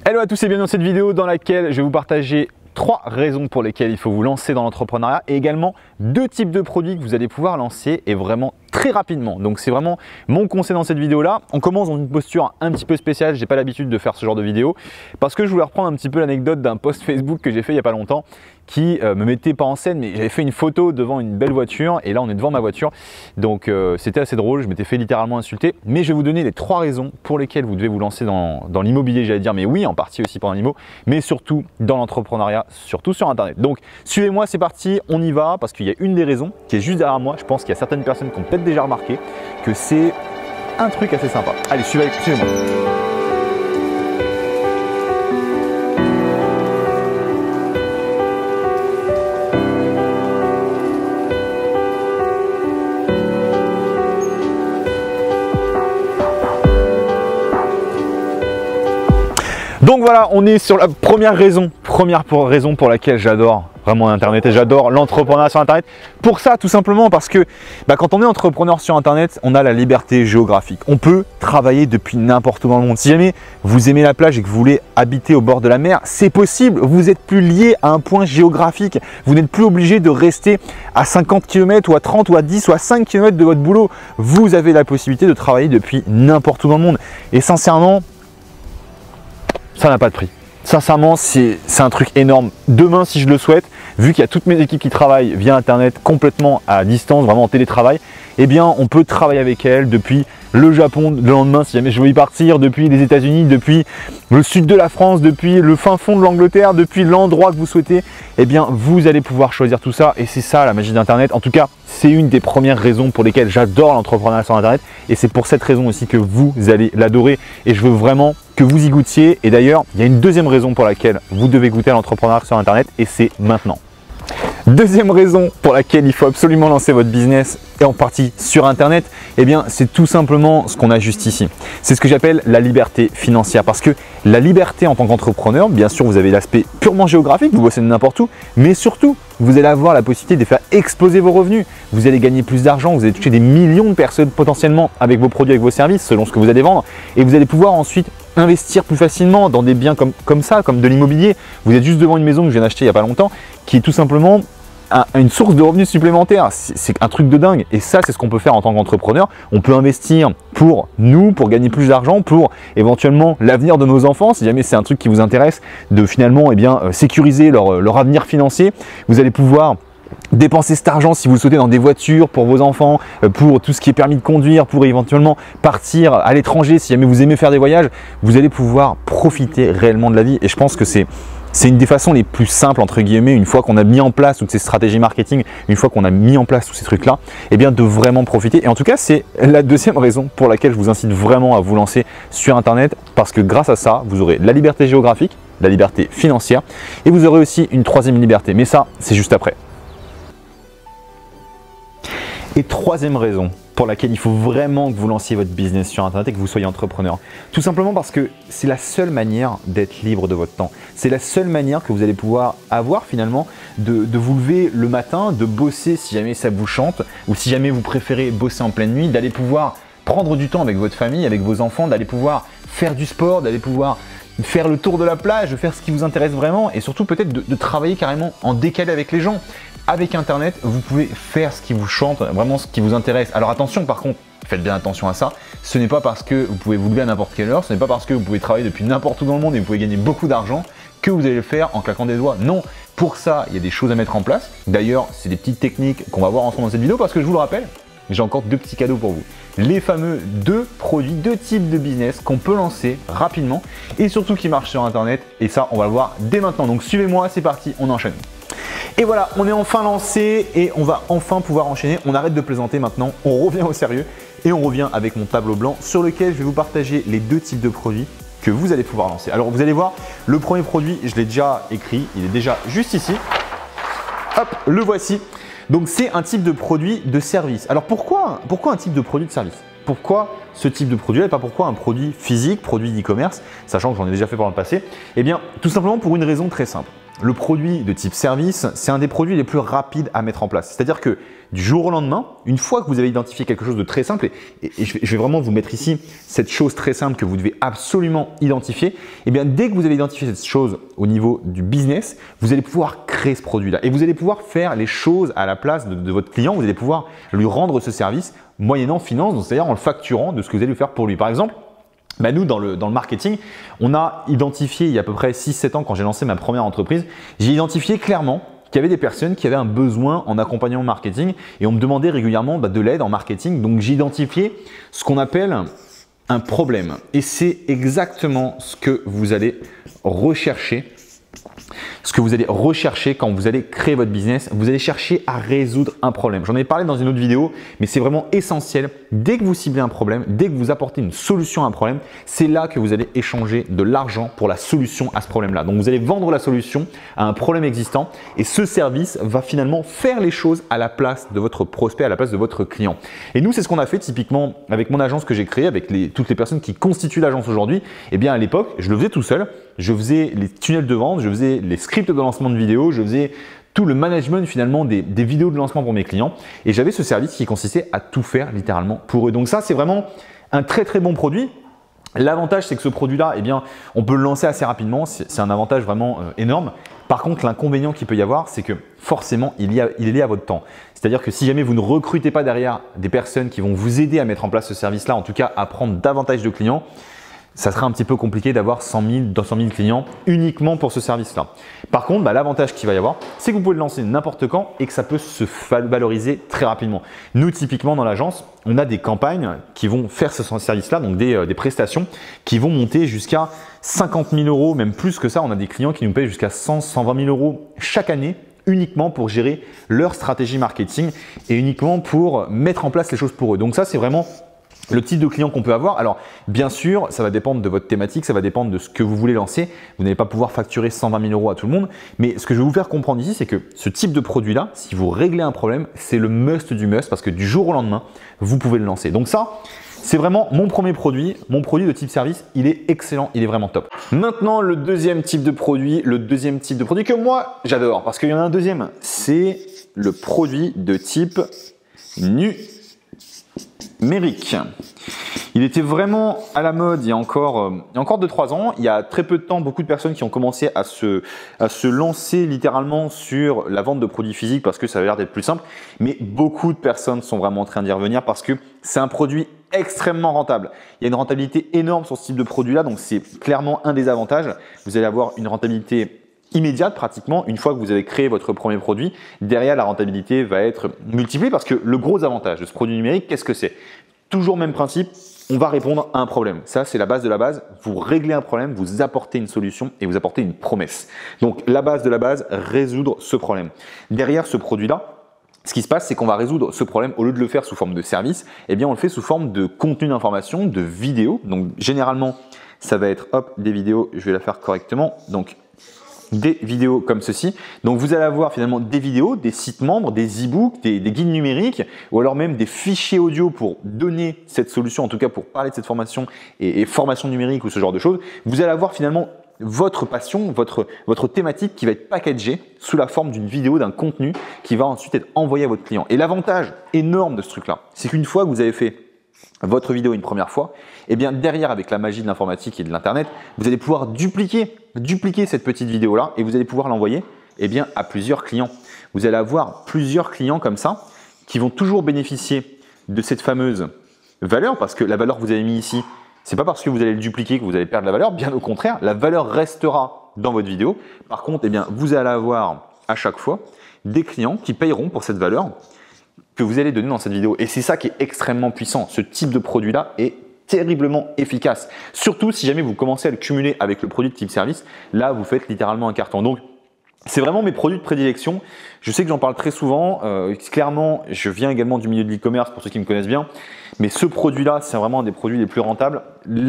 Hello à tous et bienvenue dans cette vidéo dans laquelle je vais vous partager 3 raisons pour lesquelles il faut vous lancer dans l'entrepreneuriat et également 2 types de produits que vous allez pouvoir lancer et vraiment très rapidement. Donc c'est vraiment mon conseil dans cette vidéo là. On commence dans une posture un petit peu spéciale, j'ai pas l'habitude de faire ce genre de vidéo parce que je voulais reprendre un petit peu l'anecdote d'un post Facebook que j'ai fait il y a pas longtemps qui me mettait pas en scène, mais j'avais fait une photo devant une belle voiture et là on est devant ma voiture, donc c'était assez drôle, je m'étais fait littéralement insulter. Mais je vais vous donner les 3 raisons pour lesquelles vous devez vous lancer dans l'immobilier, j'allais dire, mais oui, en partie aussi pour un immo, mais surtout dans l'entrepreneuriat, surtout sur internet. Donc suivez-moi, c'est parti, on y va, parce qu'il y a une des raisons qui est juste derrière moi. Je pense qu'il y a certaines personnes qui ont peut-être déjà remarqué que c'est un truc assez sympa. Allez, suivez-moi. Donc voilà, on est sur la première raison pour laquelle j'adore vraiment Internet et j'adore l'entrepreneuriat sur Internet. Pour ça, tout simplement parce que quand on est entrepreneur sur Internet, on a la liberté géographique. On peut travailler depuis n'importe où dans le monde. Si jamais vous aimez la plage et que vous voulez habiter au bord de la mer, c'est possible. Vous n'êtes plus lié à un point géographique. Vous n'êtes plus obligé de rester à 50 km ou à 30 ou à 10 ou à 5 km de votre boulot. Vous avez la possibilité de travailler depuis n'importe où dans le monde. Et sincèrement, ça n'a pas de prix. Sincèrement, c'est un truc énorme. Demain, si je le souhaite, vu qu'il y a toutes mes équipes qui travaillent via Internet complètement à distance, vraiment en télétravail, eh bien, on peut travailler avec elles depuis le Japon le lendemain, si jamais je veux y partir, depuis les États-Unis, depuis le sud de la France, depuis le fin fond de l'Angleterre, depuis l'endroit que vous souhaitez. Eh bien, vous allez pouvoir choisir tout ça et c'est ça la magie d'Internet. En tout cas, c'est une des premières raisons pour lesquelles j'adore l'entrepreneuriat sur Internet et c'est pour cette raison aussi que vous allez l'adorer et je veux vraiment que vous y goûtiez. Et d'ailleurs, il y a une deuxième raison pour laquelle vous devez goûter à l'entrepreneuriat sur Internet et c'est maintenant. Deuxième raison pour laquelle il faut absolument lancer votre business et en partie sur Internet, eh bien c'est tout simplement ce qu'on a juste ici. C'est ce que j'appelle la liberté financière parce que la liberté en tant qu'entrepreneur, bien sûr vous avez l'aspect purement géographique, vous bossez de n'importe où, mais surtout vous allez avoir la possibilité de faire exploser vos revenus. Vous allez gagner plus d'argent, vous allez toucher des millions de personnes potentiellement avec vos produits, avec vos services selon ce que vous allez vendre et vous allez pouvoir ensuite investir plus facilement dans des biens comme ça, comme de l'immobilier. Vous êtes juste devant une maison que je viens d'acheter il n'y a pas longtemps qui est tout simplement une source de revenus supplémentaires. C'est un truc de dingue et ça c'est ce qu'on peut faire en tant qu'entrepreneur. On peut investir pour nous, pour gagner plus d'argent, pour éventuellement l'avenir de nos enfants si jamais c'est un truc qui vous intéresse, de finalement sécuriser leur avenir financier. Vous allez pouvoir dépenser cet argent si vous le souhaitez dans des voitures pour vos enfants, pour tout ce qui est permis de conduire, pour éventuellement partir à l'étranger si jamais vous aimez faire des voyages. Vous allez pouvoir profiter réellement de la vie et je pense que c'est une des façons les plus simples entre guillemets, une fois qu'on a mis en place toutes ces stratégies marketing, une fois qu'on a mis en place tous ces trucs là, eh bien de vraiment profiter. Et en tout cas, c'est la deuxième raison pour laquelle je vous incite vraiment à vous lancer sur Internet parce que grâce à ça, vous aurez la liberté géographique, la liberté financière et vous aurez aussi une troisième liberté. Mais ça, c'est juste après. Et troisième raison pour laquelle il faut vraiment que vous lanciez votre business sur Internet et que vous soyez entrepreneur. Tout simplement parce que c'est la seule manière d'être libre de votre temps. C'est la seule manière que vous allez pouvoir avoir finalement de vous lever le matin, de bosser si jamais ça vous chante ou si jamais vous préférez bosser en pleine nuit, d'aller pouvoir prendre du temps avec votre famille, avec vos enfants, d'aller pouvoir faire du sport, d'aller pouvoir faire le tour de la plage, de faire ce qui vous intéresse vraiment et surtout peut-être de travailler carrément en décalé avec les gens. Avec Internet, vous pouvez faire ce qui vous chante, vraiment ce qui vous intéresse. Alors attention par contre, faites bien attention à ça. Ce n'est pas parce que vous pouvez vous lever à n'importe quelle heure, ce n'est pas parce que vous pouvez travailler depuis n'importe où dans le monde et vous pouvez gagner beaucoup d'argent que vous allez le faire en claquant des doigts. Non, pour ça, il y a des choses à mettre en place. D'ailleurs, c'est des petites techniques qu'on va voir ensemble dans cette vidéo parce que je vous le rappelle, j'ai encore 2 petits cadeaux pour vous. Les fameux 2 produits, 2 types de business qu'on peut lancer rapidement et surtout qui marchent sur Internet. Et ça, on va le voir dès maintenant. Donc suivez-moi, c'est parti, on enchaîne. Et voilà, on est enfin lancé et on va enfin pouvoir enchaîner. On arrête de plaisanter maintenant, on revient au sérieux et on revient avec mon tableau blanc sur lequel je vais vous partager les 2 types de produits que vous allez pouvoir lancer. Alors vous allez voir, le premier produit, je l'ai déjà écrit, il est déjà juste ici. Hop, le voici. Donc c'est un type de produit de service. Alors pourquoi un type de produit de service? pourquoi ce type de produit et pas pourquoi un produit physique, produit d'e-commerce, sachant que j'en ai déjà fait par le passé? Eh bien, tout simplement pour une raison très simple. Le produit de type service, c'est un des produits les plus rapides à mettre en place. C'est-à-dire que du jour au lendemain, une fois que vous avez identifié quelque chose de très simple, et je vais vraiment vous mettre ici cette chose très simple que vous devez absolument identifier, eh bien dès que vous avez identifié cette chose au niveau du business, vous allez pouvoir créer ce produit-là et vous allez pouvoir faire les choses à la place de votre client, vous allez pouvoir lui rendre ce service moyennant finance, c'est-à-dire en le facturant de ce que vous allez lui faire pour lui. Par exemple, nous, dans le marketing, on a identifié il y a à peu près 6-7 ans quand j'ai lancé ma première entreprise, j'ai identifié clairement qu'il y avait des personnes qui avaient un besoin en accompagnement marketing et on me demandait régulièrement de l'aide en marketing. Donc, j'ai identifié ce qu'on appelle un problème et c'est exactement ce que vous allez rechercher. Ce que vous allez rechercher quand vous allez créer votre business, vous allez chercher à résoudre un problème. J'en ai parlé dans une autre vidéo, mais c'est vraiment essentiel. Dès que vous ciblez un problème, dès que vous apportez une solution à un problème, c'est là que vous allez échanger de l'argent pour la solution à ce problème-là. Donc, vous allez vendre la solution à un problème existant et ce service va finalement faire les choses à la place de votre prospect, à la place de votre client. Et nous, c'est ce qu'on a fait typiquement avec mon agence que j'ai créée, avec toutes les personnes qui constituent l'agence aujourd'hui. Eh bien, à l'époque, je le faisais tout seul. Je faisais les tunnels de vente, je faisais les scripts de lancement de vidéos, je faisais tout le management finalement des vidéos de lancement pour mes clients et j'avais ce service qui consistait à tout faire littéralement pour eux. Donc ça, c'est vraiment un très très bon produit. L'avantage, c'est que ce produit-là, eh bien, on peut le lancer assez rapidement. C'est un avantage vraiment énorme. Par contre, l'inconvénient qu'il peut y avoir, c'est que forcément, il est lié à votre temps. C'est-à-dire que si jamais vous ne recrutez pas derrière des personnes qui vont vous aider à mettre en place ce service-là, en tout cas à prendre davantage de clients, ça sera un petit peu compliqué d'avoir 100 000, 200 000 clients uniquement pour ce service-là. Par contre, l'avantage qu'il va y avoir, c'est que vous pouvez le lancer n'importe quand et que ça peut se valoriser très rapidement. Nous, typiquement dans l'agence, on a des campagnes qui vont faire ce service-là, donc des prestations qui vont monter jusqu'à 50 000 euros, même plus que ça. On a des clients qui nous payent jusqu'à 100, 120 000 euros chaque année uniquement pour gérer leur stratégie marketing et uniquement pour mettre en place les choses pour eux. Donc ça, c'est vraiment le type de client qu'on peut avoir. Alors, bien sûr, ça va dépendre de votre thématique, ça va dépendre de ce que vous voulez lancer. Vous n'allez pas pouvoir facturer 120 000 euros à tout le monde. Mais ce que je vais vous faire comprendre ici, c'est que ce type de produit-là, si vous réglez un problème, c'est le must du must parce que du jour au lendemain, vous pouvez le lancer. Donc ça, c'est vraiment mon premier produit, mon produit de type service. Il est excellent, il est vraiment top. Maintenant, le deuxième type de produit que moi, j'adore parce qu'il y en a un deuxième. C'est le produit de type numérique. Il était vraiment à la mode il y a encore 2-3 ans. Il y a très peu de temps, beaucoup de personnes qui ont commencé à se lancer littéralement sur la vente de produits physiques parce que ça avait l'air d'être plus simple. Mais beaucoup de personnes sont vraiment en train d'y revenir parce que c'est un produit extrêmement rentable. Il y a une rentabilité énorme sur ce type de produit-là, donc c'est clairement un des avantages. Vous allez avoir une rentabilité immédiate pratiquement une fois que vous avez créé votre premier produit. Derrière, la rentabilité va être multipliée parce que le gros avantage de ce produit numérique, qu'est-ce que c'est? Toujours même principe, on va répondre à un problème. Ça, c'est la base de la base. Vous réglez un problème, vous apportez une solution et vous apportez une promesse. Donc, la base de la base, résoudre ce problème. Derrière ce produit-là, ce qui se passe, c'est qu'on va résoudre ce problème, au lieu de le faire sous forme de service, eh bien, on le fait sous forme de contenu d'information, de vidéos. Donc, généralement, ça va être, des vidéos, je vais la faire correctement. Donc, des vidéos comme ceci. Donc, vous allez avoir finalement des vidéos, des sites membres, des e-books, des guides numériques ou alors même des fichiers audio pour donner cette solution, en tout cas pour parler de cette formation et formation numérique ou ce genre de choses. Vous allez avoir finalement votre passion, votre thématique qui va être packagée sous la forme d'une vidéo, d'un contenu qui va ensuite être envoyé à votre client. Et l'avantage énorme de ce truc-là, c'est qu'une fois que vous avez fait votre vidéo une première fois, et bien derrière, avec la magie de l'informatique et de l'internet, vous allez pouvoir dupliquer cette petite vidéo là et vous allez pouvoir l'envoyer bien à plusieurs clients. Vous allez avoir plusieurs clients comme ça qui vont toujours bénéficier de cette fameuse valeur parce que la valeur que vous avez mis ici, c'est pas parce que vous allez le dupliquer que vous allez perdre la valeur, bien au contraire, la valeur restera dans votre vidéo. Par contre, vous allez avoir à chaque fois des clients qui payeront pour cette valeur que vous allez donner dans cette vidéo. Et c'est ça qui est extrêmement puissant. Ce type de produit-là est terriblement efficace. Surtout si jamais vous commencez à le cumuler avec le produit de type service, là, vous faites littéralement un carton. Donc, c'est vraiment mes produits de prédilection. Je sais que j'en parle très souvent. Clairement, je viens également du milieu de l'e-commerce pour ceux qui me connaissent bien. Mais ce produit-là, c'est vraiment un des produits les plus rentables.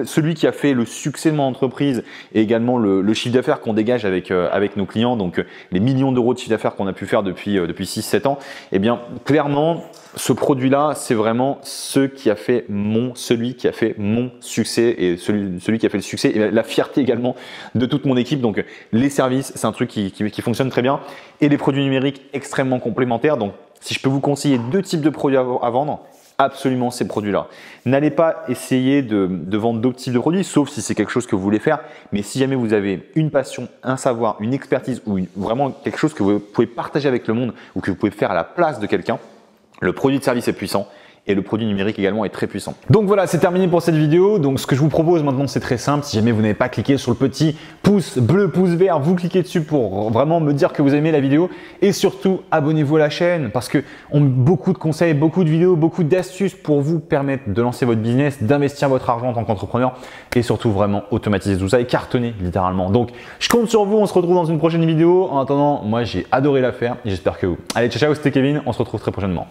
celui qui a fait le succès de mon entreprise et également le chiffre d'affaires qu'on dégage avec nos clients, donc les millions d'euros de chiffre d'affaires qu'on a pu faire depuis 6-7 ans, eh bien clairement ce produit-là, c'est vraiment celui qui a fait mon succès et celui qui a fait le succès et la fierté également de toute mon équipe. Donc les services, c'est un truc qui fonctionne très bien et les produits numériques extrêmement complémentaires. Donc si je peux vous conseiller 2 types de produits à vendre, absolument ces produits-là. N'allez pas essayer de vendre d'autres types de produits, sauf si c'est quelque chose que vous voulez faire. Mais si jamais vous avez une passion, un savoir, une expertise ou vraiment quelque chose que vous pouvez partager avec le monde ou que vous pouvez faire à la place de quelqu'un, le produit de service est puissant. Et le produit numérique également est très puissant. Donc voilà, c'est terminé pour cette vidéo. Donc ce que je vous propose maintenant, c'est très simple. Si jamais vous n'avez pas cliqué sur le petit pouce bleu, pouce vert, vous cliquez dessus pour vraiment me dire que vous aimez la vidéo. Et surtout, abonnez-vous à la chaîne parce que on a beaucoup de conseils, beaucoup de vidéos, beaucoup d'astuces pour vous permettre de lancer votre business, d'investir votre argent en tant qu'entrepreneur et surtout vraiment automatiser tout ça et cartonner littéralement. Donc je compte sur vous. On se retrouve dans une prochaine vidéo. En attendant, moi j'ai adoré la faire et j'espère que vous. Allez, ciao, ciao, c'était Kevin. On se retrouve très prochainement.